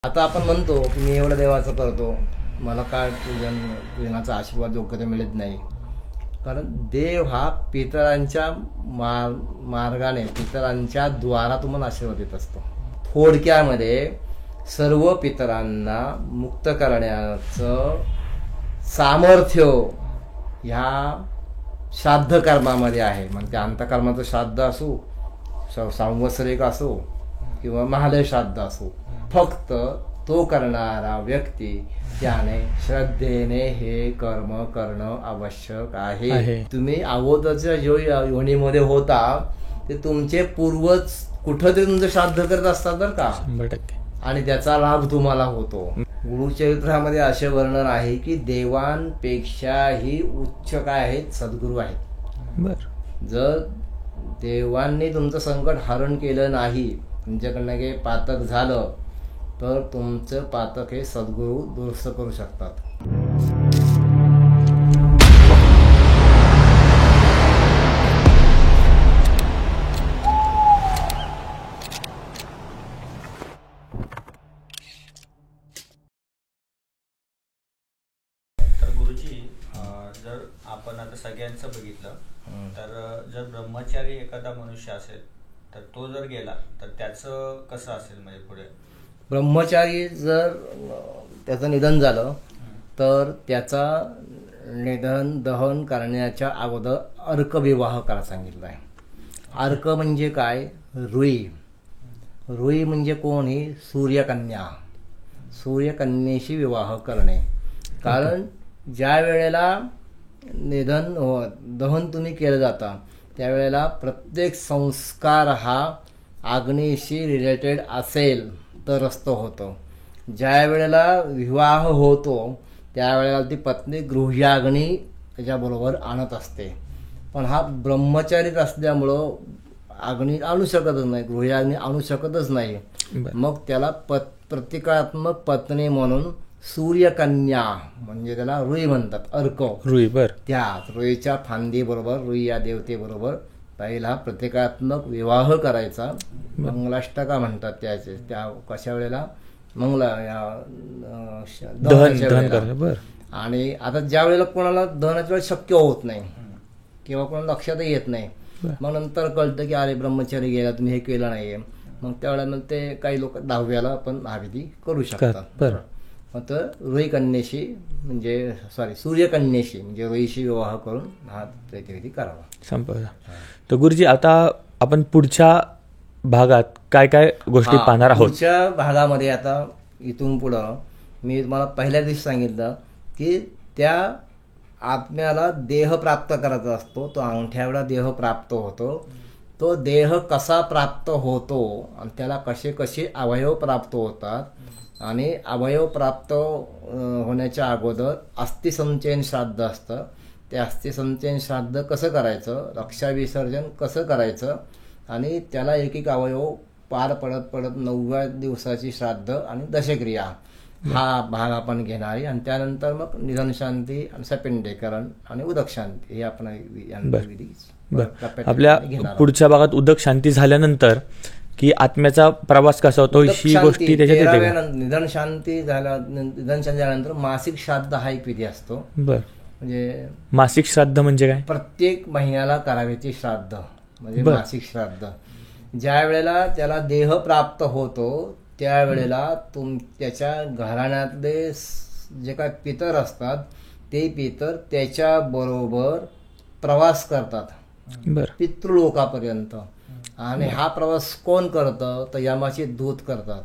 आता आपण म्हणतो की मी एवढं देवाचं करतो, मला काय पूजनाचा आशीर्वाद योग्यता मिळत नाही. कारण देव हा पितरांच्या मार्गाने, पितरांच्या द्वारा तुम्हाला आशीर्वाद देत असतो. थोडक्यामध्ये सर्व पितरांना मुक्त करण्याचं सामर्थ्य ह्या श्राद्ध कर्मामध्ये आहे. मग ते अंतकर्माचं श्राद्ध असो, संवत्सरिक असो किंवा महालय श्राद्ध असो, फक्त तो करणारा व्यक्ती त्याने श्रद्धेने हे कर्म करणं आवश्यक आहे. तुम्ही अगोदरच्या जो योनीमध्ये होता ते तुमचे पूर्वज कुठंतरी तुमचं श्राद्ध करत असतात बरं का, 100%. आणि त्याचा लाभ तुम्हाला होतो. गुरुचरित्रामध्ये असे वर्णन आहे की देवांपेक्षाही उच्च काय आहेत, सद्गुरू आहेत. जर देवांनी तुमचं संकट हरण केलं नाही, तुमच्याकडनं काही पातक झालं, तर तुमचं पातक हे सद्गुरू दुरुस्त करू शकतात. तर गुरुजी, जर आपण आता सगळ्यांचं बघितलं तर जर ब्रह्मचारी एखादा मनुष्य असेल तर तो जर गेला तर त्याचं कसं असेल, म्हणजे पुढे ब्रह्मचारी जर त्याचं निधन झालं तर त्याचा निधन दहन करण्याच्या अगोदर अर्कविवाह करायला सांगितलं आहे. अर्क म्हणजे काय, रुई. रुई म्हणजे कोण, ही सूर्यकन्या. सूर्यकन्येशी विवाह करणे. कारण ज्या वेळेला निधन दहन तुम्ही केलं जाता त्यावेळेला प्रत्येक संस्कार हा अग्नीशी रिलेटेड असेल तरच तो होतो. ज्या वेळेला विवाह होतो त्यावेळेला ती पत्नी गृह्याग्नी त्याच्याबरोबर आणत असते. पण हा ब्रह्मचारीच असल्यामुळं अग्नी आणू शकतच नाही, गृह्याग्नी आणू शकतच नाही. मग त्याला प्रतिकात्मक पत्नी म्हणून सूर्यकन्या, म्हणजे त्याला रुई म्हणतात, अर्क रुई. त्या रुईच्या फांदी बरोबर, रुई या देवतेबरोबर पहिला प्रतिकात्मक विवाह करायचा. मंगलाष्टका म्हणतात त्याचे. त्या कशा वेळेला, दहनाच्या. आणि आता ज्या वेळेला कोणाला दहनाच्या वेळेस शक्य होत नाही किंवा कोणाला लक्षातही येत नाही, मग नंतर कळतं की अरे ब्रह्मचारी गेला, तुम्ही हे केलं नाहीये, मग त्यावेळेला ते काही लोक 10व्याला आपण हा विधी करू शकतात. मग रुई कन्येशी म्हणजे सूर्यकन्येशी म्हणजे रुईशी विवाह करून हा प्रतिविधी करावा, संपला. तर गुरुजी, आता आपण पुढच्या भागात काय काय गोष्टी पाहणार आहोत? पुढच्या भागामध्ये आता इथून पुढं मी तुम्हाला पहिल्या दिवशी सांगितलं की त्या आत्म्याला देह प्राप्त करायचा असतो. तो अंगठ्यावेळा देह प्राप्त होतो. तो देह कसा प्राप्त होतो आणि त्याला कसे कसे अवयव प्राप्त होतात, आणि अवयव प्राप्त होण्याच्या अगोदर अस्थिसंचयन श्राद्ध असतं. ते अस्थिसंचयन श्राद्ध कसं करायचं, रक्षाविसर्जन कसं करायचं, आणि त्याला एक एक अवयव पार पडत 9व्या दिवसाची श्राद्ध आणि दशक्रिया हा भाग आपण घेणार आहे. आणि त्यानंतर मग निधनशांती आणि सपिंडेकरण आणि उदक शांती हे आपण आपल्या पुढच्या भागात उदक शांती झाल्यानंतर की आत्म्याचा प्रवास कसा होतो ही गोष्टी त्याच्यात. निधन शांती झाल्यानंतर मासिक श्राद्ध हा एक विधी असतो. म्हणजे मासिक श्राद्ध म्हणजे काय? प्रत्येक महिन्याला करायचे श्राद्ध म्हणजे मासिक श्राद्ध. ज्या वेळेला त्याला देह प्राप्त होतो त्यावेळेला त्याच्या घराण्यातले जे काय पितर असतात ते पितर त्याच्या बरोबर प्रवास करतात पितृलोकापर्यंत. आणि हा प्रवास कोण करतं तर यमाचे दूत करतात.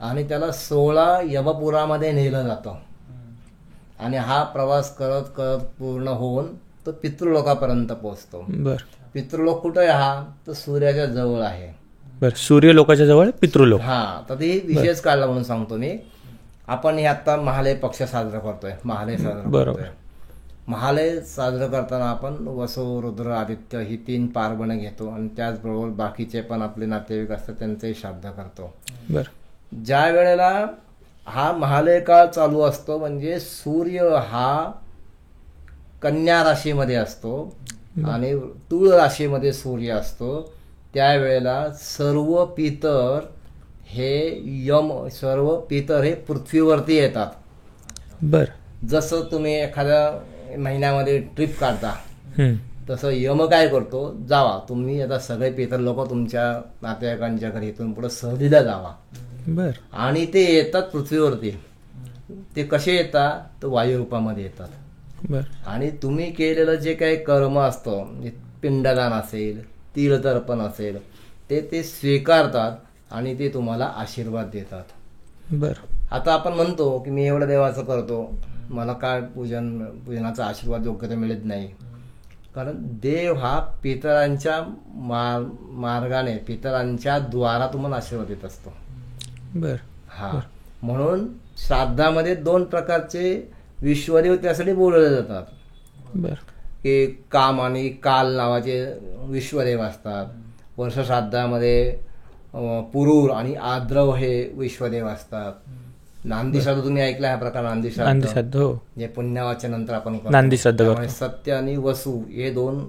आणि त्याला 16 यमपुरामध्ये नेलं जातं. आणि हा प्रवास करत करत पूर्ण होऊन तो पितृलोकापर्यंत पोहोचतो. पितृलोक कुठे आहे हा, तर सूर्याच्या जवळ आहे. सूर्यलोकाच्या जवळ पितृलोक. हा, तर ते विशेष काढला म्हणून सांगतो मी. आपण हे आता महालय पक्ष साजरा करतोय, महालय साजरा करतोय. महालय साजरं करताना आपण वसो, रुद्र, आदित्य ही 3 पार्वणं घेतो आणि त्याचबरोबर बाकीचे पण आपले नातेवाईक असतात त्यांचंही श्राद्ध करतो. ज्या वेळेला हा महालय काळ चालू असतो म्हणजे सूर्य हा कन्या राशीमध्ये असतो आणि तुळ राशीमध्ये सूर्य असतो. त्यावेळेला सर्व पितर हे यम सर्व पितर हे पृथ्वीवरती येतात. बर. जसं तुम्ही एखाद्या महिन्यामध्ये ट्रिप काढता हम्म. तसं यम काय करतो, जावा तुम्ही आता सगळे पितर लोक तुमच्या नातेवाईकांच्या घरी इथून पुढे सहलीला जावा. बर. आणि ते येतात पृथ्वीवरती. ते कसे येतात, तर वायू रूपामध्ये येतात. बर. आणि तुम्ही केलेलं जे काही कर्म असतं, म्हणजे पिंडदान असेल, तिळतर्पण असेल, ते स्वीकारतात आणि ते तुम्हाला आशीर्वाद देतात. बर. आता आपण म्हणतो की मी एवढं देवाचं करतो, मला काय पूजनाचा आशीर्वाद योग्य मिळत नाही. कारण देव हा पितरांच्या मार्गाने, पितरांच्या द्वारा तुम्हाला आशीर्वाद देत असतो. बर. हा, म्हणून श्राद्धामध्ये 2 प्रकारचे विश्वदेव त्यासाठी बोलवले जातात. बर. की काम आणि काल नावाचे विश्वदेव असतात. वर्षश्राद्धामध्ये पुरूर आणि आद्रव हे विश्वदेव असतात. नांदी श्राद्ध तुम्ही ऐकला हा प्रकार, नांदी श्राद्ध हो, जे पुण्यावाच्या नंतर आपण करतो. नांदी श्राद्ध त्यामुळे सत्य आणि वसू हे 2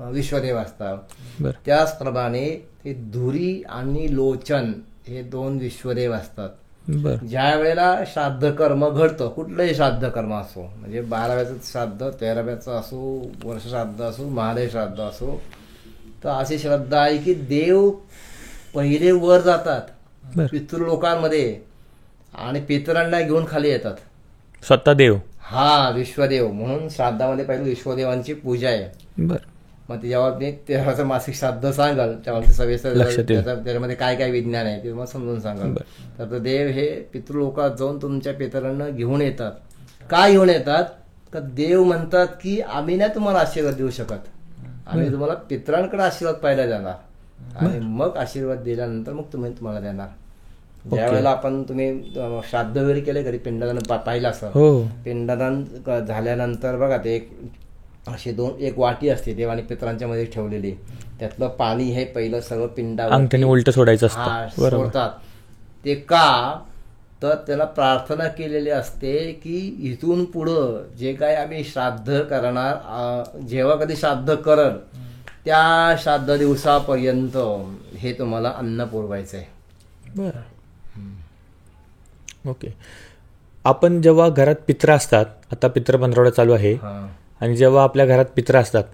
विश्वदेव असतात. बर. त्याचप्रमाणे ते धुरी आणि लोचन हे 2 विश्वदेव असतात. बर. ज्या वेळेला श्राद्ध कर्म घडतं, कुठलंही श्राद्ध कर्म असो, म्हणजे 12व्याचं श्राद्ध, 13व्याचं असो, वर्ष श्राद्ध असो, महालय श्राद्ध असो, तर अशी श्रद्धा आहे की देव पहिले वर जातात पितृलोकांमध्ये आणि पितरांना घेऊन खाली येतात. स्वतः देव. हा, विश्वदेव. म्हणून श्राद्धामध्ये पहिले विश्वदेवांची पूजा आहे. बर. मग जेव्हा मी 13चं मासिक श्राद्ध सांगाल तेव्हा ते सविस्तर त्याच्यामध्ये काय काय विज्ञान आहे ते मला समजून सांगाल. तर देव हे पितृलोकात जाऊन तुमच्या पितरांना घेऊन येतात. का घेऊन येतात, का देव म्हणतात की आम्ही नाही तुम्हाला आशीर्वाद देऊ शकत, आम्ही तुम्हाला पितरांकडे आशीर्वाद पाहिला जाणार आणि मग आशीर्वाद दिल्यानंतर मग तुम्हाला देणार. ज्या वेळेला आपण तुम्ही श्राद्ध वगैरे केले घरी, पिंडदान पाहिलं असं, पिंडदान झाल्यानंतर बघा ते एक वाटी असते देवाने पितरांच्या मध्ये ठेवलेली, त्यातलं पाणी हे पहिलं सगळं पिंडावर उलट सोडायचं असतं. सोडतात. ते का, तर त्याला प्रार्थना केलेली असते की इथून पुढं जे काय आम्ही श्राद्ध करणार, जेव्हा कधी श्राद्ध करल त्या श्राद्ध दिवसापर्यंत हे तुम्हाला अन्न पुरवायचंय. बर. ओके. आपण जेव्हा घरात पित्र असतात, आता पित्र पंधरवडा चालू आहे, आणि जेव्हा आपल्या घरात पित्र असतात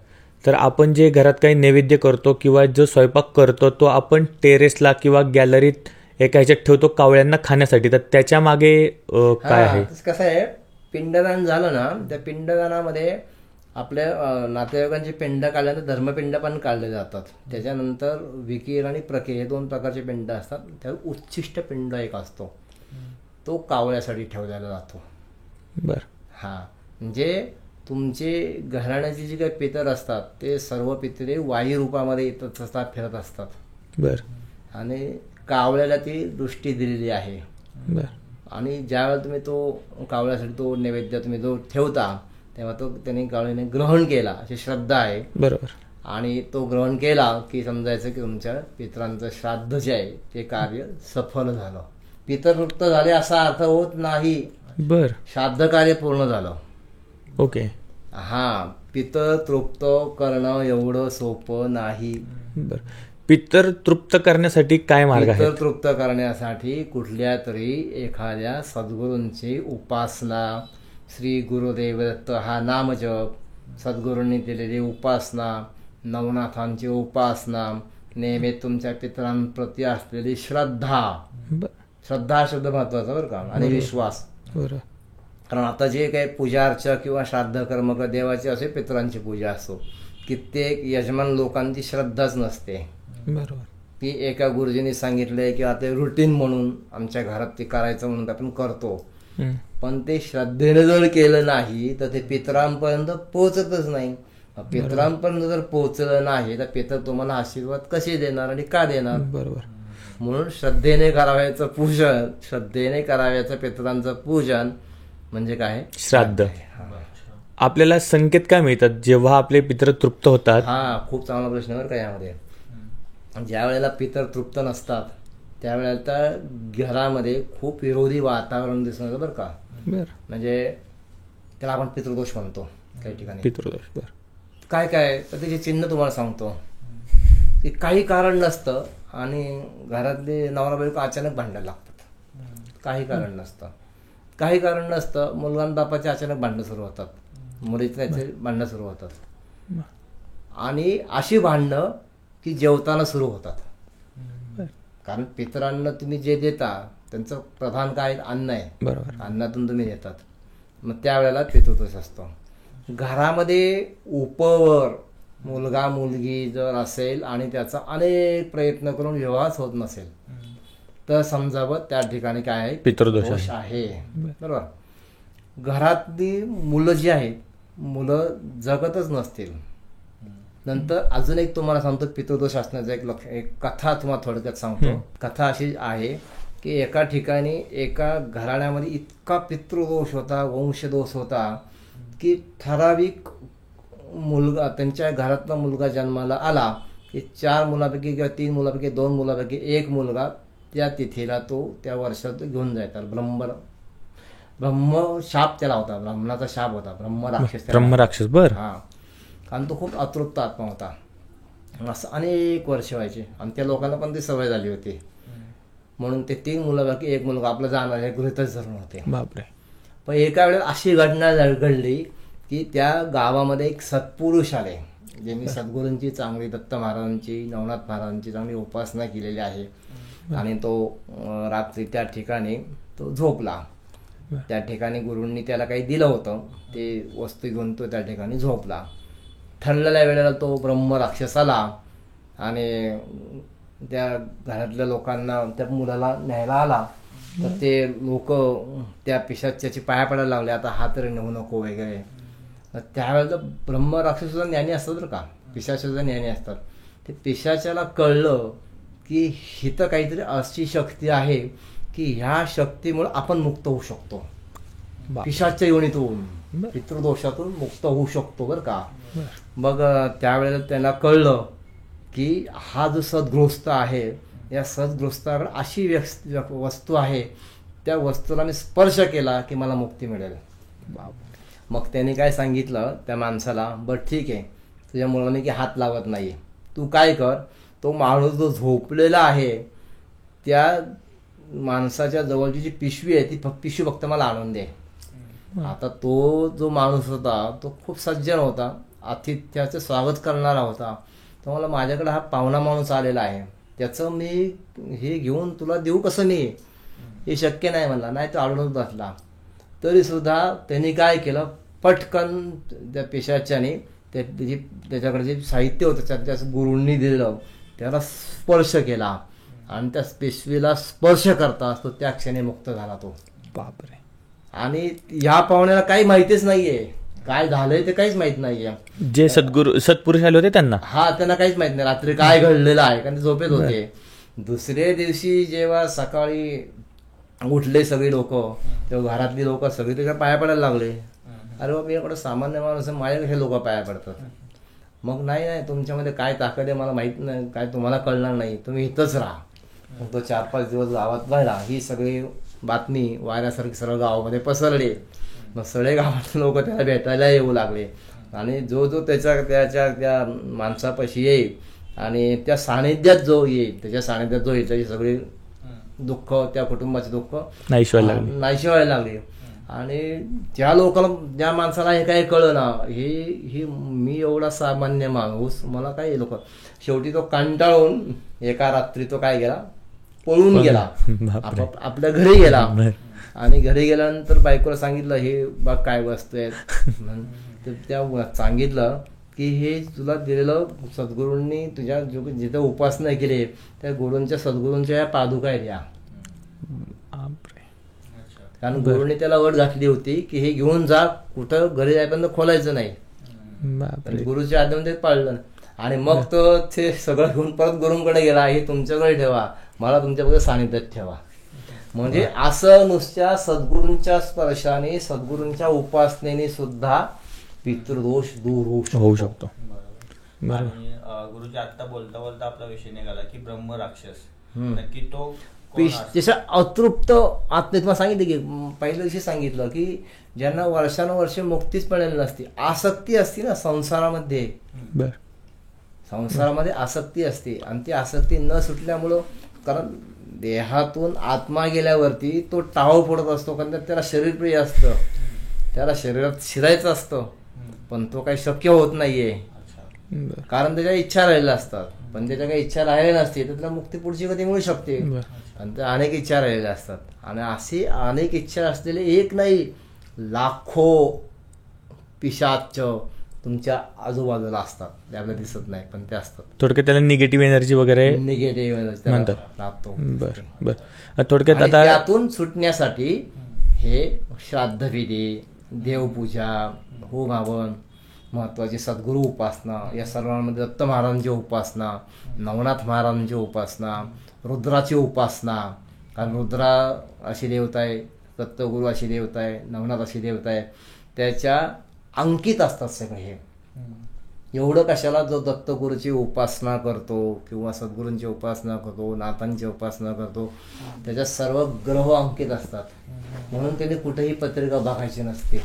तर आपण जे घरात काही नैवेद्य करतो किंवा जो स्वयंपाक करतो तो आपण टेरेसला किंवा गॅलरीत एका ह्याच्यात ठेवतो कावळ्यांना खाण्यासाठी. तर त्याच्या मागे काय आहे? कसं आहे, पिंडदान झालं ना, त्या पिंडदानामध्ये आपल्या नातेवाईकांचे पिंड काढल्यानंतर धर्मपिंड पण काढले जातात. त्याच्यानंतर विकीर आणि प्रकीर हे 2 प्रकारचे पिंड असतात. त्यात उच्छिष्ट पिंड एक असतो, तो कावळ्यासाठी ठेवलेला जातो. बर. हा, म्हणजे तुमचे घराण्याचे जे काही पितर असतात ते सर्व पितरे वायू रूपामध्ये येत असतात, फिरत असतात. बर. आणि कावळ्याला ती दृष्टी दिलेली आहे. बर. आणि ज्यावेळेला तुम्ही तो कावळ्यासाठी तो नैवेद्य तुम्ही जो ठेवता तेव्हा तो त्यांनी कावळ्याने ग्रहण केला अशी श्रद्धा आहे. बरोबर. आणि तो ग्रहण केला की समजायचं की तुमच्या पितरांचं श्राद्ध जे आहे ते कार्य सफल झालं. पितृप्त झाले असा अर्थ होत नाही. बर. श्राद्ध कार्य पूर्ण झालं. ओके. हा, पितर तृप्त करणं एवढं सोपं नाही. बर. पितर तृप्त करण्यासाठी काय मार्ग आहे? पितर तृप्त करण्यासाठी कुठल्या तरी एखाद्या सद्गुरूंची उपासना, श्री गुरुदेव दत्त हा नामजप, सद्गुरूंनी दिलेली उपासना, नवनाथांची उपासना, नेहमी तुमच्या पितरांप्रती असलेली श्रद्धा. श्रद्धा शब्द महत्वाचा बरं का, आणि विश्वास. बरं. कारण आता जे काही पूजा अर्चा किंवा श्राद्ध कर्म देवाची असे पितरांची पूजा असो, कित्येक यजमान लोकांची श्रद्धाच नसते. बरोबर. ती एका गुरुजींनी सांगितलंय किंवा ते रुटीन म्हणून आमच्या घरात ते करायचं म्हणून आपण करतो, पण ते श्रद्धेने जर केलं नाही तर ते पितरांपर्यंत पोहोचतच नाही. पितरांपर्यंत जर पोहोचलं नाही तर पितर तुम्हाला आशीर्वाद कसे देणार आणि का देणार? बरोबर. म्हणून श्रद्धेने करावयाचं पूजन, श्रद्धेने करावयाचं पितरांचं पूजन म्हणजे काय? श्राद्ध. आपल्याला संकेत काय मिळतात जेव्हा आपले पितर तृप्त होतात? हा, खूप चांगला प्रश्न बरं का यामध्ये. ज्या वेळेला पितर तृप्त नसतात त्यावेळेला तर घरामध्ये खूप विरोधी वातावरण दिसणार बरं का. म्हणजे त्याला आपण पितृदोष म्हणतो काही ठिकाणी. पितृदोष. बरं. काय काय तर त्याचे चिन्ह तुम्हाला सांगतो. की काही कारण नसतं आणि घरातले नवरा बायको अचानक भांडायला लागतात. काही कारण नसतं. काही कारण नसतं मुलगा आणि बापाचे अचानक भांडणं सुरू होतात, मुलीचे त्याचे भांडणं सुरू होतात. आणि अशी भांडणं की जेवताना सुरू होतात. कारण पितरांना तुम्ही जे देता त्यांचं प्रधान काय अन्न आहे, बरोबर. अन्नातून तुम्ही देतात. मग त्यावेळेला पितृदोष असतो. घरामध्ये उपवर मुलगा मुलगी जर असेल आणि त्याचा अनेक प्रयत्न करून विवाहच होत नसेल तर समजावं त्या ठिकाणी काय आहे, पितृदोष आहे. बरोबर. घरातली मुलं जी आहेत, मुलं जगतच नसतील. नंतर अजून एक तुम्हाला सांगतो पितृदोष असण्याचा एक कथा तुम्हाला थोडक्यात सांगतो. कथा अशी आहे की एका ठिकाणी एका घराण्यामध्ये इतका पितृदोष होता, वंशदोष होता की ठराविक मुलगा, त्यांच्या घरातला मुलगा जन्माला आला की 4 मुलापैकी किंवा 3 मुलापैकी 2 मुलापैकी एक मुलगा त्या तिथीला तो त्या वर्षात घेऊन जायचा. ब्रह्म शाप त्याला होता, ब्राह्मणाचा शाप होता, ब्रह्मराक्षस. बर. हा. कारण तो खूप अतृप्त आत्मा होता. असं अनेक वर्ष व्हायचे आणि त्या लोकांना पण ती सवय झाली होती. म्हणून ते 3 मुलापैकी एक मुलगा आपला जाणार हे गृहीतच धरून होते. बापरे. पण एका वेळेस अशी घटना घडली की त्या गावामध्ये एक सत्पुरुष आले, ज्यांनी सद्गुरूंची चांगली, दत्त महाराजांची, नवनाथ महाराजांची चांगली उपासना केलेली आहे. आणि तो रात्री त्या ठिकाणी तो झोपला. त्या ठिकाणी गुरूंनी त्याला काही दिलं होतं, ते वस्तू घेऊन तो त्या ठिकाणी झोपला. ठरलेल्या वेळेला तो ब्रह्मराक्षस आला आणि त्या घरातल्या लोकांना त्या मुलाला न्यायला आला. तर ते लोक त्या पिशाच्याची पाया पडायला लागले, आता हा तरी नेऊ नको वगैरे. त्यावेळेला ब्रह्मराक्षस सुद्धा ज्ञानी असतात बरं का, पिशाच सुद्धा ज्ञानी असतात. ते पिशाच्याला कळलं की हिथं काहीतरी अशी शक्ती आहे की ह्या शक्तीमुळे आपण मुक्त होऊ शकतो, पिशाच्या योनीतून, पितृदोषातून मुक्त होऊ शकतो बरं का. मग त्यावेळेला त्याला कळलं की हा जो सद्गृहस्थ आहे, या सद्गृहस्थावर अशी वस्तू आहे, त्या वस्तूला मी स्पर्श केला की मला मुक्ती मिळेल. मग त्याने काय सांगितलं त्या माणसाला, बरं ठीक आहे, तुझ्या मुलाने की हात लावत नाही, तू काय कर, तो माणूस जो झोपलेला आहे त्या माणसाच्या जवळची जी पिशवी आहे ती पिशवी फक्त मला आणून दे. आता तो जो माणूस होता तो खूप सज्जन होता, आतिथ्याचं स्वागत करणारा होता. तो मला, माझ्याकडे हा पाहुणा माणूस आलेला आहे, त्याचं मी हे घेऊन तुला देऊ कसं, मी हे शक्य नाही म्हणला. नाही तो आढळून बसला. तरी सुद्धा त्यांनी काय केलं, पटकन त्या पिशाच्याने त्याच्याकडे जे साहित्य होतं त्या गुरूंनी दिलेलं त्याला स्पर्श केला आणि त्या पिशवीला स्पर्श करता तो त्या क्षणी मुक्त झाला तो. बापरे. आणि या पाहुण्याला काही माहितीच नाहीये काय झालंय, ते काहीच माहित नाहीये. जे सत्पुरुष आले होते त्यांना त्यांना काहीच माहित नाही रात्री काय घडलेलं आहे, कारण ते झोपेत होते. दुसऱ्या दिवशी जेव्हा सकाळी उठले सगळी लोक, तेव्हा घरातली लोक सगळी त्याच्या पाया पडायला लागले. अरे बाबा, मी एवढं सामान्य माणूस आहे, माझ्याकडे हे लोक पाया पडतात. मग नाही, तुमच्यामध्ये काय ताकद आहे मला माहित नाही, काय तुम्हाला कळणार नाही, तुम्ही इथंच राहा. मग तो 4-5 दिवस गावात राहिला. ही सगळी बातमी वाऱ्यासारखी सर्व गावामध्ये पसरली. मग सगळे गावातले लोक त्याला भेटायला येऊ लागले आणि जो त्या माणसापाशी येईल आणि त्या सानिध्यात जो येईल, त्याच्या सानिध्यात जो येईल, त्याची सगळी दुःख, त्या कुटुंबाचे दुःख नाहीशी व्हायला लागली. आणि ज्या लोकांना, ज्या माणसाला हे काय कळलं ना, हे मी एवढा सामान्य माणूस, मला काय लोक, शेवटी तो कंटाळून एका रात्री तो काय गेला, पळून गेला, आपल्या घरी गेला. आणि घरी गेल्यानंतर बायकोला सांगितलं, हे बघ काय वस्तू आहेत. त्या सांगितलं की हे तुला दिलेलं सद्गुरूंनी तुझ्या जिथं उपासना केली त्या गुरूंच्या, सद्गुरूंच्या या पादुका आहेत या. कारण गुरुने त्याला अट घातली होती की हे घेऊन जा, कुठं घरी जायपर्यंत खोलायचं नाही. गुरुच्या आज्ञेमध्ये पाळलं. आणि मग तो ते सगळं घेऊन परत गुरुंकडे गेला, हे तुमच्याकडे ठेवा, मला तुमच्याकडे सानिध्यात ठेवा. म्हणजे असं नुसत्या सद्गुरूंच्या स्पर्शाने, सद्गुरूंच्या उपासनेने सुद्धा पितृदोष दूर होऊ शकतो. आणि गुरुजी आता बोलता बोलता आपला विषय निघाला की ब्रह्मराक्षस, नक्की तो जसं अतृप्त आत्मे, तुम्हाला सांगितलं की पहिल्या दिवशी सांगितलं की ज्यांना वर्षानुवर्षे मुक्तीच मिळालेली नसते, आसक्ती असते ना संसारामध्ये, संसारामध्ये आसक्ती असते आणि ती आसक्ती न सुटल्यामुळं, कारण देहातून आत्मा गेल्यावरती तो टाव पडत असतो, कारण त्याला शरीर प्रिय असतं, त्याला शरीरात शिरायचं असतं, पण तो काही शक्य होत नाहीये, कारण त्याच्या इच्छा राहिलेल्या असतात. पण त्याच्या काही इच्छा राहिलेल्या नसते तर त्याला मुक्ती पुढची कधी मिळू शकते, आणि त्या अनेक इच्छा राहिलेल्या असतात. आणि अशी अनेक इच्छा असलेले एक नाही, लाखो पिशाच तुमच्या आजूबाजूला असतात, ते आपल्याला दिसत नाही पण ते असतात. थोडक्यात त्याला निगेटिव्ह एनर्जी वगैरे निगेटिव्ह म्हणतात. लागतो. बर थोडक्यात आणि आता त्यातून सुटण्यासाठी हे श्राद्धविधी, देवपूजा, होम हवन, महत्वाची सद्गुरू उपासना, या सर्वांमध्ये दत्त महाराजांची उपासना, नवनाथ महाराजांची उपासना, रुद्राची उपासना, कारण रुद्रा अशी देवता आहे, दत्तगुरू अशी देवता आहे, नवनाथ अशी देवता आहे, त्याच्या अंकित असतात सगळे. हे एवढं कशाला, जो दत्तगुरूची उपासना करतो किंवा सद्गुरूंची उपासना करतो, नाथांची उपासना करतो, त्याच्यात सर्व ग्रह अंकित असतात. म्हणून त्यांनी कुठेही पत्रिका बघायची नसते.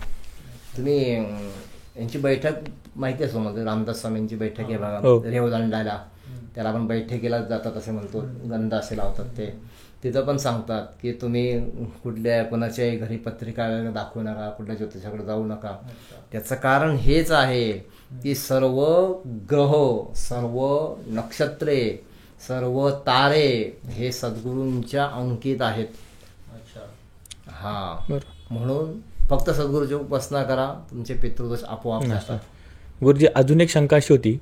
तुम्ही यांची बैठक माहिती आहे समज, रामदास स्वामींची बैठक आहे बघा, रेवदंडाला, त्याला आपण बैठकीला जातात असे म्हणतो, गंध असे लावतात ते. तिथं पण सांगतात की तुम्ही कुठल्या कोणाच्याही घरी पत्रिका दाखवू नका, कुठल्या ज्योतिषाकडे जाऊ नका. त्याचं कारण हेच आहे की सर्व ग्रह, सर्व नक्षत्रे, सर्व तारे हे सद्गुरूंच्या अंकित आहेत. हा, म्हणून फक्त सद्गुरूची उपासना करा, तुमचे पितृदोष आपोआप जातात. गुरुजी, अजून एक शंका अशी होती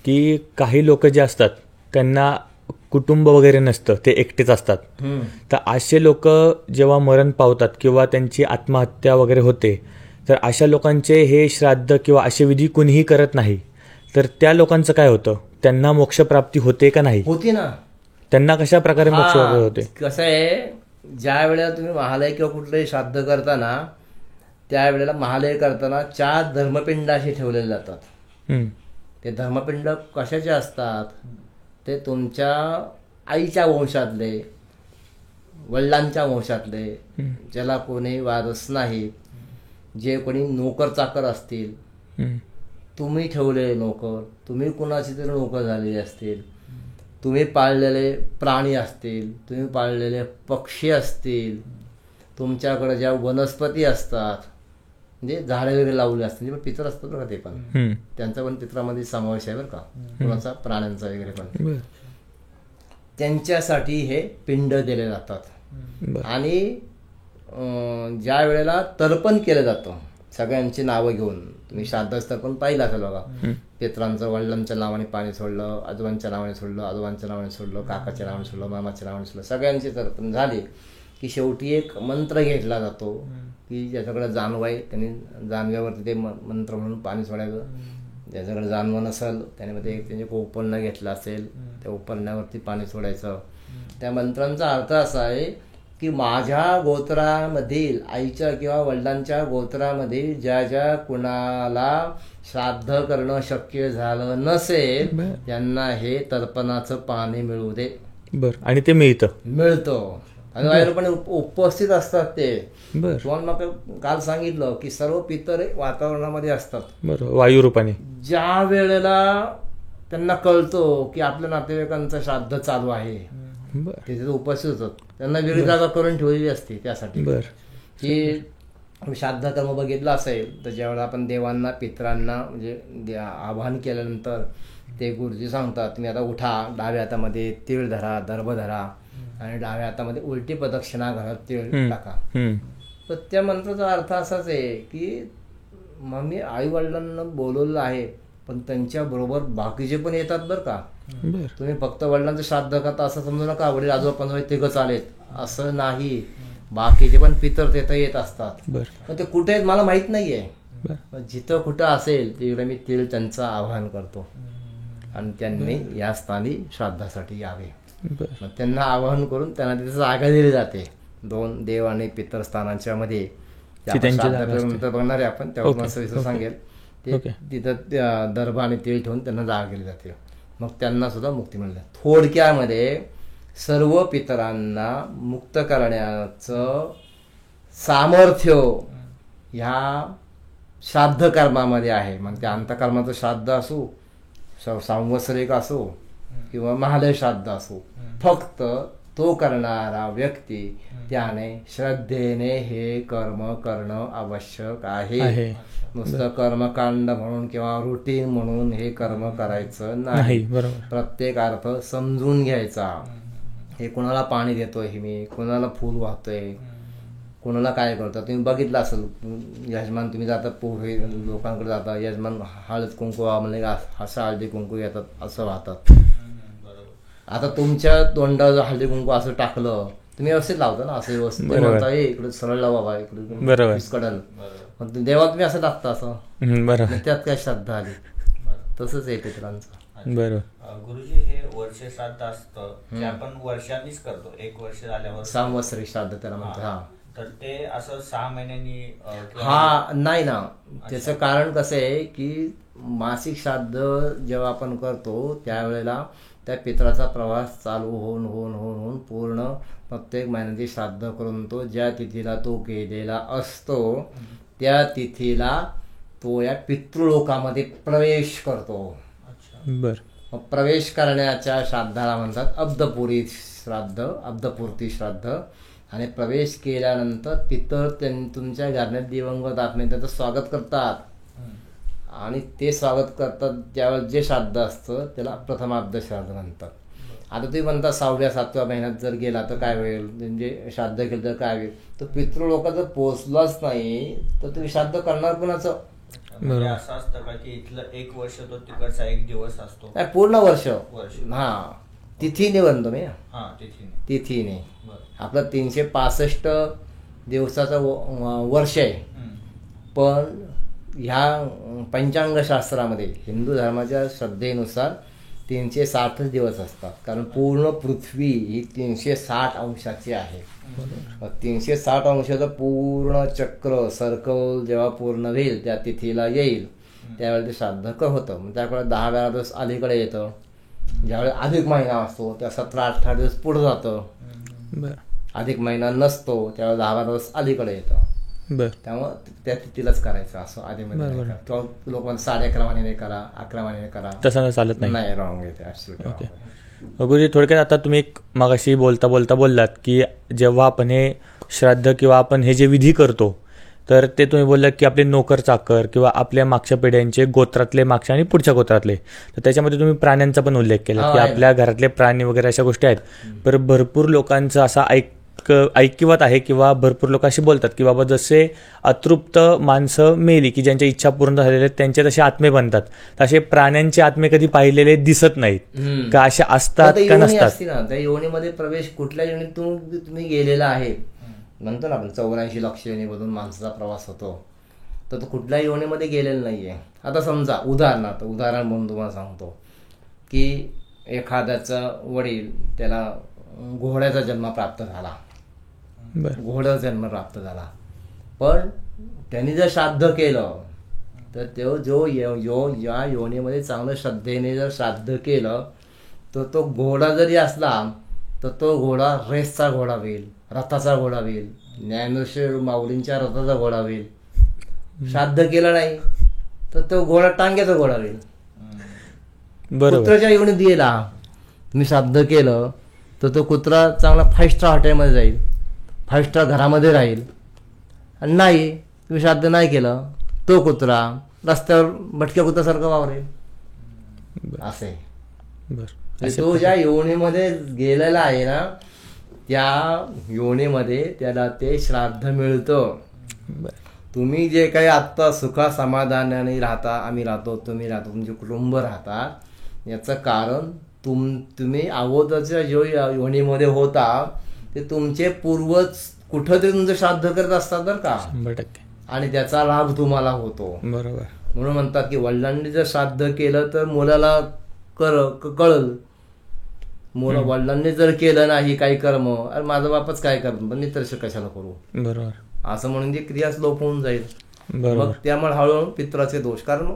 की काही लोक जे असतात त्यांना कुटुंब वगैरे नसतं, ते एकटेच असतात. तर असे लोक जेव्हा मरण पावतात किंवा त्यांची आत्महत्या वगैरे होते, तर अशा लोकांचे हे श्राद्ध किंवा असे विधी कुणीही करत नाही, तर त्या लोकांचं काय होतं? त्यांना मोक्षप्राप्ती होते का नाही? होती ना. त्यांना कशा प्रकारे मोक्ष होते? कसं आहे, ज्या वेळेला तुम्ही महालय किंवा कुठलंही श्राद्ध करताना, त्यावेळेला महालय करताना 4 धर्मपिंड असे ठेवलेले जातात. ते धर्मपिंड कशाचे असतात? ते तुमच्या आईच्या वंशातले, वडिलांच्या वंशातले, ज्याला कोणी वारस नाही, जे कोणी नोकर चाकर असतील, तुम्ही ठेवलेले नोकर, तुम्ही कुणाची तरी नोकर झालेली असतील, तुम्ही पाळलेले प्राणी असतील, तुम्ही पाळलेले पक्षी असतील, तुमच्याकडे ज्या वनस्पती असतात, म्हणजे झाडे वगैरे लावले असतील, पण पितर असतात बरं का, ते पण त्यांचा पण पित्रामध्ये समावेश आहे बरं का, कुणाचा प्राण्यांचा वगैरे पण, त्यांच्यासाठी हे पिंड दिले जातात. आणि ज्या वेळेला तर्पण केलं जातं सगळ्यांची नावं घेऊन, तुम्ही श्राद्धाचं तर्पण पाहिलं असेल बघा, पित्रांचं वडिलांच्या नावाने पाणी सोडलं, आजोबांच्या नावाने सोडलं, आजोबांच्या नावाने सोडलं, काकाच्या नावाने सोडलं, मामाच्या नावाने सोडलं, सगळ्यांचे तर्पण झाले की शेवटी एक मंत्र घेतला जातो की ज्याच्याकडे जानव आहे त्यांनी जानव्यावरती ते मंत्र म्हणून पाणी सोडायचं, ज्याच्याकडे जानवं नसेल त्याने मध्ये त्यांचे उपलनं घेतलं असेल त्या उपलण्यावरती पाणी सोडायचं. त्या मंत्रांचा अर्थ असा आहे की माझ्या गोत्रामधील, आईच्या किंवा वडिलांच्या गोत्रामधील ज्या ज्या कुणाला श्राद्ध करणं शक्य झालं नसेल त्यांना हे तर्पणाचं पाणी मिळू दे. आणि ते मिळतं आणि बाहेर पण उपस्थित असतात ते. किंवा मग काल सांगितलं की सर्व पितर वातावरणामध्ये असतात, वायू रूपाने. ज्या वेळेला त्यांना कळतो की आपल्या नातेवाईकांचं श्राद्ध चालू आहे ते तिथे उपस्थित होतात. त्यांना वेगळी जागा करून ठेवलेली असते त्यासाठी की श्राद्ध कर्म बघितलं असेल तर ज्यावेळेला आपण देवांना, पितरांना म्हणजे आवाहन केल्यानंतर ते गुरुजी सांगतात तुम्ही आता उठा, डाव्या हातामध्ये तीळ धरा, दर्भ धरा आणि डाव्या हातामध्ये उलटी प्रदक्षिणा घरात तीळ टाका. तर त्या मंत्राचा अर्थ असाच आहे की मग मी आई वडिलांना बोलवलं आहे पण त्यांच्या बरोबर बाकीचे पण येतात बरं का. तुम्ही फक्त वडिलांचं श्राद्ध करता असं समजू नका, वडील आजोबा पंजोबा तिघच आलेत असं नाही, बाकीचे पण पितर तिथं येत असतात. पण ते कुठे आहेत मला माहित नाहीये, जिथं कुठं असेल तिकडे मी तीळ त्यांचं आवाहन करतो आणि त्यांनी या स्थानी श्राद्धासाठी यावे. मग त्यांना आवाहन करून त्यांना तिथे जागा दिली जाते 2 देव आणि पितर स्थानांच्या मध्ये. नंतर बघणार आहे आपण, त्यावर सविस्तर सांगेल. तिथं दर्भ आणि तीळ ठेवून त्यांना जागा दिली जाते, मग त्यांना सुद्धा मुक्ती मिळते. थोडक्यामध्ये सर्व पितरांना मुक्त करण्याचं सामर्थ्य ह्या श्राद्ध कर्मामध्ये आहे. मग त्या अंतकर्माचं श्राद्ध असू संवत्सरिक असो किंवा महालय श्राद्ध असो, फक्त तो करणारा व्यक्ती त्याने श्रद्धेने हे कर्म करणं आवश्यक आहे. नुसतं कर्मकांड म्हणून किंवा रुटीन म्हणून हे कर्म करायचं नाही. प्रत्येक अर्थ समजून घ्यायचा. हे कोणाला पाणी देतोय, हे मी कोणाला फूल वाहतोय, कोणाला काय करतो. तुम्ही बघितलं असेल, यजमान तुम्ही जाता पोहे लोकांकडे जाता, यजमान हळद कुंकू म्हणजे असं हळदी कुंकू येतात असं वाहतात. आता तुमच्या तोंडावर हळदी कुंकू असं टाकलं, तुम्ही व्यवस्थित लावता ना, असं व्यवस्थित म्हणता इकडे सरळ लावा बाबा, इकडे फिसकडल, पण देवा तुम्ही असं टाकता असं, त्यात काय श्रद्धा आली. तसंच आहे पितरांचं. बरोबर. गुरुजी, हे वर्ष श्राद्ध असतं ते आपण वर्षांनीच करतो, 1 वर्ष झाल्यावर संवत्सरिक श्राद्ध त्याला म्हणतो. हा, तर ते असं 6 महिन्यांनी हा नाही ना. त्याचं कारण कसं आहे की मासिक श्राद्ध जेव्हा आपण करतो त्यावेळेला त्या पित्राचा प्रवास चालू होऊन होऊन होऊन होऊन पूर्ण प्रत्येक महिन्याची श्राद्ध करून तो ज्या तिथीला तो गेलेला असतो त्या तिथीला तो या पितृलोकामध्ये प्रवेश करतो. प्रवेश करण्याच्या श्राद्धाला म्हणतात अब्दपुरी श्राद्ध, अब्दपूर्ती श्राद्ध. आणि प्रवेश केल्यानंतर पितर तुमच्या घराण्यात दिवंगत आत्मे त्याचं स्वागत करतात आणि ते स्वागत करतात त्यावेळेस जे श्राद्ध असतं त्याला प्रथमाब्द श्राद्ध म्हणतात. आता तुम्ही म्हणता 6व्या 7व्या महिन्यात जर गेला तर काय होईल, म्हणजे श्राद्ध केलं तर काय होईल. तर पितृलोकात जर पोहोचलाच नाही तर तुम्ही श्राद्ध करणार कोणाचं. असं असतं का की इथलं 1 वर्ष तो तिकडचा 1 दिवस असतो, पूर्ण वर्ष. हा, तिथीने बनतो मी. तिथीने आपलं 365 दिवसाचं वर्ष आहे. पण ह्या पंचांग शास्त्रामध्ये हिंदू धर्माच्या श्रद्धेनुसार 360 दिवस असतात, कारण पूर्ण पृथ्वी ही 360 अंशाची आहे. 360 अंशाचं पूर्ण चक्र सर्कल जेव्हा पूर्ण होईल त्या तिथीला येईल त्यावेळेला ते श्राद्ध होतं. मग त्याकडे 10-12 दिवस अलीकडे येतं. ज्यावेळेस अधिक महिना असतो त्या 17-18 दिवस पुढे जातं. अधिक महिना नसतो त्यावेळेस 10-12 दिवस अलीकडे येतं. त्यामुळे त्या तिथीलाच करायचं असं आधी महिन्यात. लोक म्हणतात 11.5 महिने करा, 11 महिने करा, तसं चालत नाही. रॉंग आहे. गुरुजी, थोडक्यात आता तुम्ही मगाशी बोलता बोललात की जेव्हा आपण हे श्राद्ध किंवा आपण हे जे विधी करतो तर ते तुम्ही बोललात की आपले नोकर चाकर किंवा आपल्या मागच्या पिढ्यांचे गोत्रातले मागच्या आणि पुढच्या गोत्रातले. तर त्याच्यामध्ये तुम्ही प्राण्यांचा पण उल्लेख केला की आपल्या घरातले प्राणी वगैरे अशा गोष्टी आहेत. तर भरपूर लोकांचं असा ऐकिवात आहे किंवा भरपूर लोक अशी बोलतात की बाबा जसे अतृप्त माणसं मेली की ज्यांच्या इच्छा पूर्ण झालेल्या त्यांचे तसे आत्मे बनतात, तसे प्राण्यांचे आत्मे कधी पाहिलेले दिसत नाहीत का, असे असतात का नसतात. त्या योनीमध्ये प्रवेश कुठल्या योनीतून तुम्ही गेलेला आहे म्हणतो ना आपण, 84 लक्ष योनीमधून माणसाचा प्रवास होतो, तर तो कुठल्या योनीमध्ये गेलेला नाहीये. आता समजा उदाहरण म्हणून तुम्हाला सांगतो की एखाद्याचा वडील त्याला घोड्याचा जन्म प्राप्त झाला, घोड्याचा जन्म प्राप्त झाला, पण त्यांनी जर श्राद्ध केलं तर तो या योनीमध्ये चांगलं श्रद्धेने जर श्राद्ध केलं तर तो घोडा जरी असला तर तो घोडा रेसचा घोडा होईल, रथाचा घोडा होईल, ज्ञानेश्वर माऊलींच्या रथाचा घोडा होईल. श्राद्ध केलं नाही तर तो घोडा टांग्याचा घोडा होईल. कुत्र्याच्या योनीत गेला, तुम्ही श्राद्ध केलं तर तो कुत्रा चांगला 5 स्टार हॉटेलमध्ये जाईल, 5 स्टार घरामध्ये राहील. आणि नाही तुम्ही श्राद्ध नाही केलं तो कुत्रा रस्त्यावर भटक्या कुत्र्यासारखं वावरेल. असे तो ज्या योनीमध्ये गेलेला आहे ना त्या योनीमध्ये त्याला ते श्राद्ध मिळतं. तुम्ही जे काही आत्ता सुखा समाधानाने राहता, आम्ही राहतो, तुम्ही राहतो, तुमचे कुटुंब राहतात, याचं कारण तुम्ही अगोदरच्या जो योनीमध्ये होता ते तुमचे पूर्वज कुठंतरी तुमचं श्राद्ध करत असतात बरं का, 100%. आणि त्याचा लाभ तुम्हाला होतो. बरोबर. म्हणून म्हणतात की वडिलांनी जर श्राद्ध केलं तर मुलाला कळल. वडिलांनी जर केलं नाही काही कर्म, अरे माझा बापच काय कर्म, पण मी तर कशाला करू, बरोबर, असं म्हणून ती क्रिया स्लोप होऊन जाईल. बरोबर. मग त्यामुळे हळूहळू पित्राचे दोष, कारण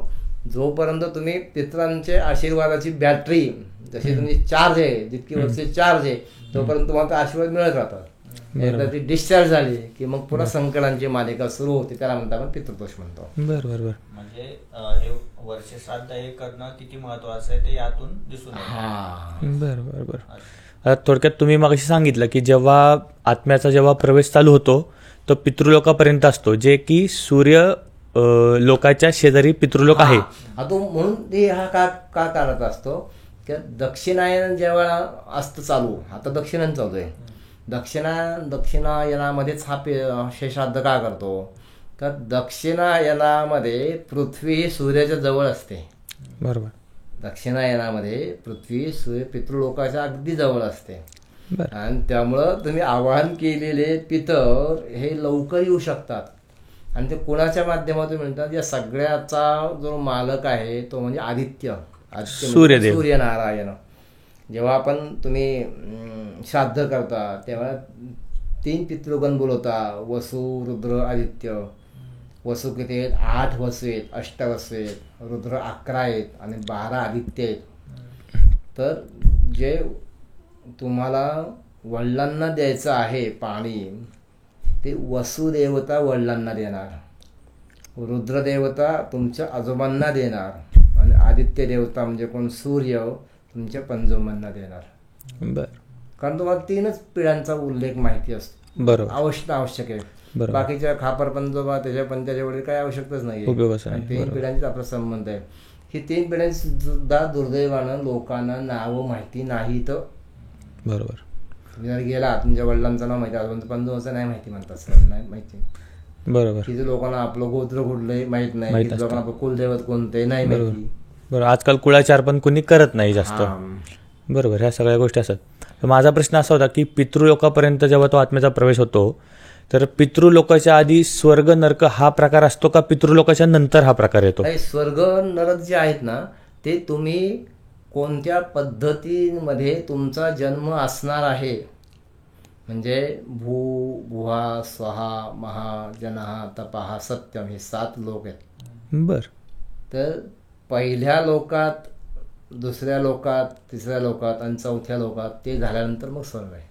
जोपर्यंत तुम्ही पित्रांचे आशीर्वादाची बॅटरी जशी तुम्ही चार्ज आहे, जितकी वर्ष चार्ज आहे तोपर्यंत तुम्हाला आशीर्वाद मिळत राहतात. एकदा ती डिस्चार्ज झाली की मग पुन्हा संकटांची मालिका सुरू होते, त्याला म्हणतो आपण पितृदोष म्हणतो. बरं. म्हणजे हे वर्ष श्राद्ध हे करणं किती महत्वाचं आहे ते यातून दिसून येतं. बरं. आता थोडक्यात तुम्ही मगाशी सांगितलं की जेव्हा आत्म्याचा जेव्हा प्रवेश चालू होतो तो पितृलोकापर्यंत असतो, जे की सूर्य लोकाच्या शेजारी पितृलोक आहे. तो म्हणून ते हा का करत असतो की दक्षिणायन जेव्हा असतं चालू, आता दक्षिणायन चालू आहे, दक्षिणायनामध्येच हा शेषाद्ध का करतो, तर दक्षिणायनामध्ये पृथ्वी ही सूर्याच्या जवळ असते. बरोबर. दक्षिणायनामध्ये पृथ्वी सूर्य पितृलोकाच्या अगदी जवळ असते आणि त्यामुळं तुम्ही आवाहन केलेले पितर हे लवकर येऊ शकतात. आणि ते कोणाच्या माध्यमातून मिळतात, या सगळ्याचा जो मालक आहे तो म्हणजे आदित्य सूर्यदेव, सूर्यनारायण. जेव्हा तुम्ही श्राद्ध करता तेव्हा 3 पितृगण बोलवता, वसु, रुद्र, आदित्य. वसु किती आहेत? 8 वसु आहेत, 8 वसु आहेत. रुद्र 11 आहेत आणि 12 आदित्य आहेत. तर जे तुम्हाला वडिलांना द्यायचं आहे पाणी, ते वसुदेवता वडिलांना देणार, रुद्रदेवता तुमच्या आजोबांना देणार आणि आदित्य देवता म्हणजे कोण? सूर्य तुमच्या पंजोबांना देणार. बरं. कारण तुम्हाला 3च पिढ्यांचा उल्लेख माहिती असतो. बरोबर. आवश्यक आहे. बाकीच्या खापर पंजोबा त्याच्या वडील काही आवश्यकच नाही. 3 पिढ्यांचा आपला संबंध आहे. ही 3 पिढ्यांची सुद्धा दुर्दैवानं लोकांना नावं माहिती नाहीत. बरोबर. तुम्ही जर गेला तुमच्या वडिलांचं नाव माहिती, आजोबांचं पंजोबाचं नाही माहिती म्हणतात सर, नाही माहिती. बरोबर. किती लोकांना आपलं गोत्र कुठलंही माहित नाही, किती लोकांना आपलं कुलदैवत कोणते नाही माहिती. बरोबर. आजकाल कुळाचार पण कोणी करत नाही जास्त. बरोबर. ह्या सगळ्या गोष्टी असतात. तर माझा प्रश्न असा होता की पितृलोकापर्यंत जेव्हा तो आत्म्याचा प्रवेश होतो, तर पितृलोकाच्या आधी स्वर्ग नरक हा प्रकार असतो का पितृलोकाच्या नंतर हा प्रकार येतो? स्वर्ग नरक जे आहेत ना, ते तुम्ही कोणत्या पद्धतीमध्ये तुमचा जन्म असणार आहे, म्हणजे भुवा, स्वहा, महा, जनहा, तपाहा, सत्यम, हे 7 लोक आहेत. बर. तर पहिल्या लोकात, दुसऱ्या लोकात, तिसऱ्या लोकात आणि चौथ्या लोकात, ते झाल्यानंतर मग स्वर्ग आहे.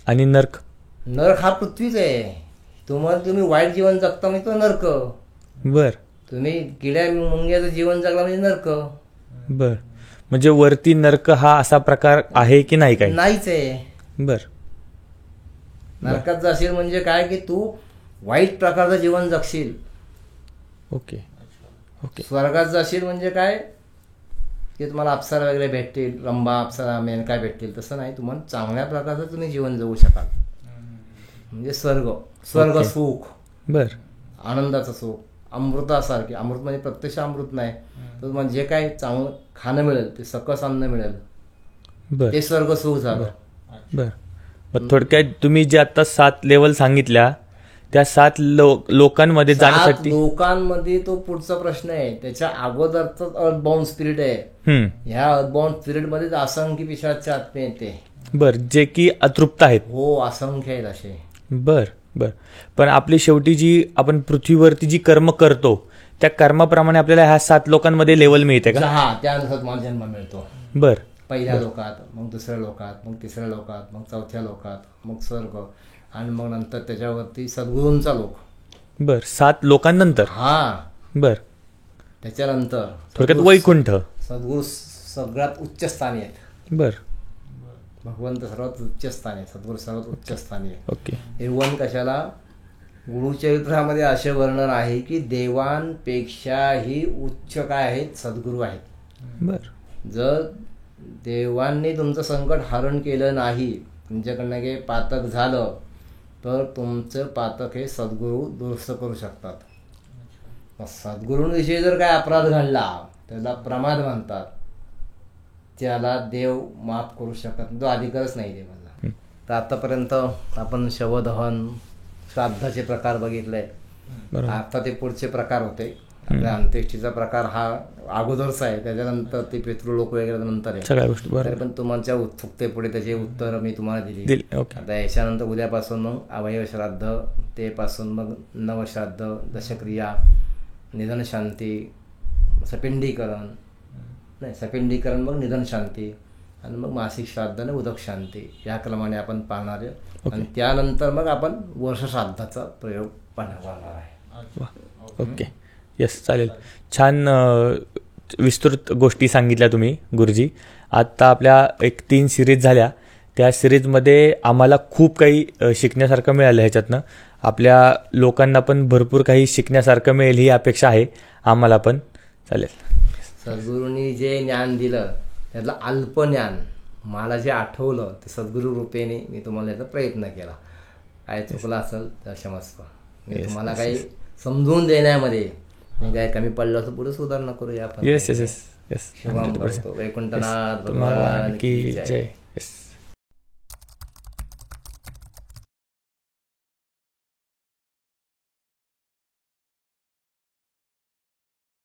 आणि नरक हा पृथ्वीच आहे. तुम्ही वाईट जीवन जगता म्हणजे तो नरक. बर. तुम्ही किड्या मुंग्याचं जीवन जगला म्हणजे नरक. बर. म्हणजे वरती नरक हा असा प्रकार आहे की नाही? काही नाहीच आहे. बर. नरकात जाशील म्हणजे काय की तू वाईट प्रकारचं जीवन जगशील. ओके. स्वर्गात जाशील म्हणजे काय की तुम्हाला अप्सरा वगैरे भेटतील, रंभा, अप्सरा, मेनका भेटतील. तसं नाही, तुम्हाला चांगल्या प्रकारचं तुम्ही जीवन जगू शकाल. म्हणजे स्वर्ग सुख, बर, आनंदाचं सुख, अमृतासारखे. अमृत म्हणजे प्रत्यक्ष अमृत नाही, तर तुम्हाला जे काही चांगलं खाणं मिळेल, ते सकस अन्न मिळेल, ते स्वर्ग सुख झालं. बर. मग थोडक्यात तुम्ही जे आता 7 लेवल सांगितल्या, त्या 7 लोकांमध्ये जाण्यासाठी, लोकांमध्ये तो पुढचा प्रश्न आहे. त्याच्या अगोदरच अर्थबाउंड स्पिरिट आहे. ह्या अर्थबाउंड स्पिरिट मध्ये असंख्य पिशाचे आत्मे येते. बर. जे की अतृप्त आहेत. हो, असंख्य आहेत असे. बर. पण आपली शेवटी जी आपण पृथ्वीवरती जी कर्म करतो, त्या कर्माप्रमाणे आपल्याला ह्या 7 लोकांमध्ये लेवल मिळते का? हा, त्यानुसार तुम्हाला जन्म मिळतो. बर. पहिल्या लोकात, मग दुसऱ्या लोकात, मग तिसऱ्या लोकात, मग चौथ्या लोकात, मग स्वर्ग, आणि मग नंतर त्याच्यावरती सद्गुरूंचा लोक. बर. 7 लोकांनंतर. हा. बर. त्याच्यानंतर थोडक्यात वैकुंठ. सद्गुरू सगळ्यात उच्च स्थानी आहेत. बर. भगवंत सर्वात उच्च स्थानी आहे, सद्गुरू सर्वात उच्च स्थानी आहे. ओके. हे वन कशाला? गुरुचरित्रामध्ये असे वर्णन आहे की देवांपेक्षाही उच्च काय आहेत? सद्गुरू आहेत. बर. जर देवांनी तुमचं संकट हरण केलं नाही, तुमच्याकडनं काही पातक झालं, तर तुमचं पातक हे सद्गुरू दुरुस्त करू शकतात. सद्गुरूंविषयी जर काय अपराध घडला, त्याला प्रमाद म्हणतात. त्याला देव माफ करू शकत नाही, तो अधिकारच नाही देवाला. तर आतापर्यंत आपण शवदहन, श्राद्धाचे प्रकार बघितले. आता ते पुढचे प्रकार होते. आपल्या अंत्येष्टीचा प्रकार हा अगोदरचा आहे, त्याच्यानंतर ते पितृलोक वगैरे नंतर आहे. सगळ्या गोष्टी. तरी पण तुमच्या उत्सुकतेपुढे त्याची उत्तर मी तुम्हाला दिली. आता याच्यानंतर उद्यापासून मग अवयव श्राद्ध, ते पासून मग नवश्राद्ध, दशक्रिया, निधन शांती, सपिंडीकरण, मग निधन शांती, आणि मग मासिक श्राद्ध आणि उदक शांती या क्रमाने आपण पाहणार आहे. आणि त्यानंतर मग आपण वर्ष श्राद्धाचा प्रयोग पाहणार आहे. ओके, येस, चालेल. छान विस्तृत गोष्टी सांगितल्या तुम्ही गुरुजी. आत्ता आपल्या एक 3 सिरीज झाल्या. त्या सिरीजमध्ये आम्हाला खूप काही शिकण्यासारखं मिळालं. ह्याच्यातनं आपल्या लोकांना पण भरपूर काही शिकण्यासारखं मिळेल ही अपेक्षा आहे आम्हाला पण. चालेल. सद्गुरूंनी जे ज्ञान दिलं त्यातलं अल्प ज्ञान मला जे आठवलं ते सद्गुरू रूपेने मी तुम्हाला याचा प्रयत्न केला. काय चुकलं असेल तर क्षमस्व. मी तुम्हाला काही समजून देण्यामध्ये काय कमी पडलं असं पुढे सुधारणा करूया आपण. Yes yes yes yes. Shivam करतो. वैकुंठनाथ भगवान की जय. येस.